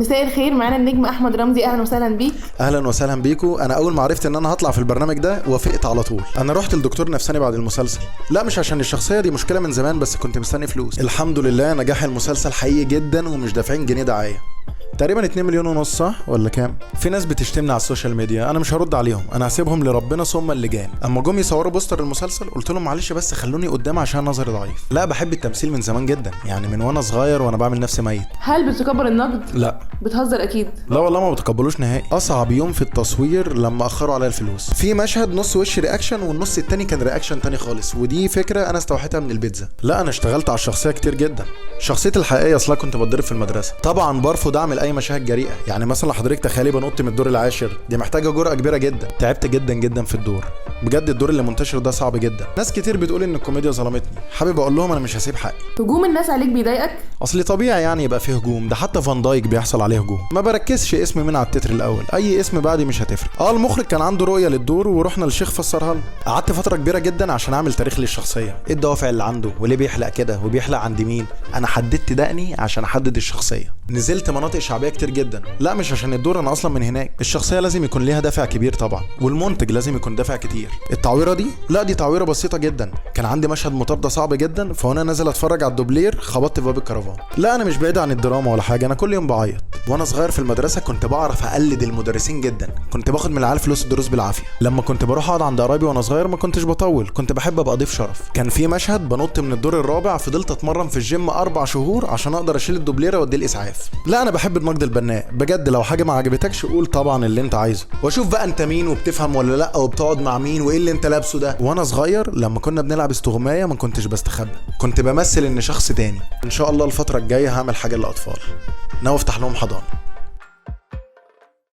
مساء الخير، معانا النجم احمد رمزي. اهلا وسهلا بيك. اهلا وسهلا بيكو. انا اول ما عرفت ان انا هطلع في البرنامج ده وافقت على طول. انا رحت لدكتور نفساني بعد المسلسل، لا مش عشان الشخصيه دي مشكله من زمان، بس كنت مستني فلوس. الحمد لله نجاح المسلسل حقيقي جدا ومش دافعين جنيه دعايه. تقريبا 2 مليون ونص، صح ولا كام؟ في ناس بتشتمني على السوشيال ميديا، انا مش هرد عليهم، انا هسيبهم لربنا ثم اللجان. اما جم يصوروا بوستر المسلسل قلت لهم معلش بس خلوني قدام عشان نظري ضعيف. لا بحب التمثيل من زمان جدا، يعني من وانا صغير وانا بعمل نفسي ميت. هل بتتقبل النقد؟ لا. بتهزر اكيد. لا والله ما بتقبلوش نهائي. اصعب يوم في التصوير لما اخروا عليا الفلوس. في مشهد نص وش رياكشن والنص التاني كان رياكشن تاني خالص، ودي فكره انا استوحيتها من البيتزا. لا انا اشتغلت على الشخصيه كتير جدا. شخصيتي الحقيقيه اصلا كنت بتضرب في المدرسه. طبعا برفض اعمل اي مشاهد جريئه، يعني مثلا حضرتك تخيلي بنط من الدور العاشر، دي محتاجه جرأه كبيره جدا. تعبت جدا جدا في الدور، بجد الدور اللي منتشر ده صعب جدا. ناس كتير بتقول ان الكوميديا ظلمتني، حابب اقول لهم انا مش هسيب حقي. هجوم الناس عليك بيضايقك؟ اصلي طبيعي يعني يبقى فيه هجوم، ده حتى فان دايك بيحصل عليه هجوم. ما بركزش اسم مين على التتر الاول، اي اسم بعدي مش هتفرق. المخرج كان عنده رؤيه للدور ورحنا للشيخ فسرها لنا. قعدت فتره كبيره جدا عشان اعمل تاريخ للشخصيه، ايه الدوافع اللي عنده وليه بيحلق كده وبيحلق عند مين. انا حددت دقني عشان احدد الشخصيه. نزلت مناطق شعبيه كتير جدا، لا مش عشان الدور، انا اصلا من هناك. الشخصيه لازم يكون ليها دافع كبير طبعا، والمنتج لازم يكون دافع كتير. التعويره دي لا دي تعويره بسيطه جدا. كان عندي مشهد مطارده صعب جدا، فوانا نازل اتفرج على الدوبلير خبطت في باب الكرفان. لا انا مش بعيد عن الدراما ولا حاجه، انا كل يوم بعيط. وانا صغير في المدرسه كنت بعرف اقلد المدرسين جدا، كنت باخد من العيال فلوس الدروس بالعافيه. لما كنت بروح اقعد عند قرايبي وانا صغير ما كنتش بطول، كنت بحب ابقى ضيف شرف. كان في مشهد بنط من الدور الرابع، فضلت اتمرن في الجيم 4 شهور عشان اقدر اشيل الدوبليره وادي الاسعاف. لا انا بحب النقد البناء بجد، لو حاجه ما عجبتكش قول طبعا اللي انت عايزه، واشوف بقى انت مين وبتفهم ولا لا وبتقعد مع مين وايه اللي انت لابسه ده. وانا صغير لما كنا بنلعب استغمايه ما كنتش بستخبى، كنت بمثل ان شخص تاني. ان شاء الله الفتره الجايه هعمل حاجه للاطفال، ناوي افتح لهم حضانه.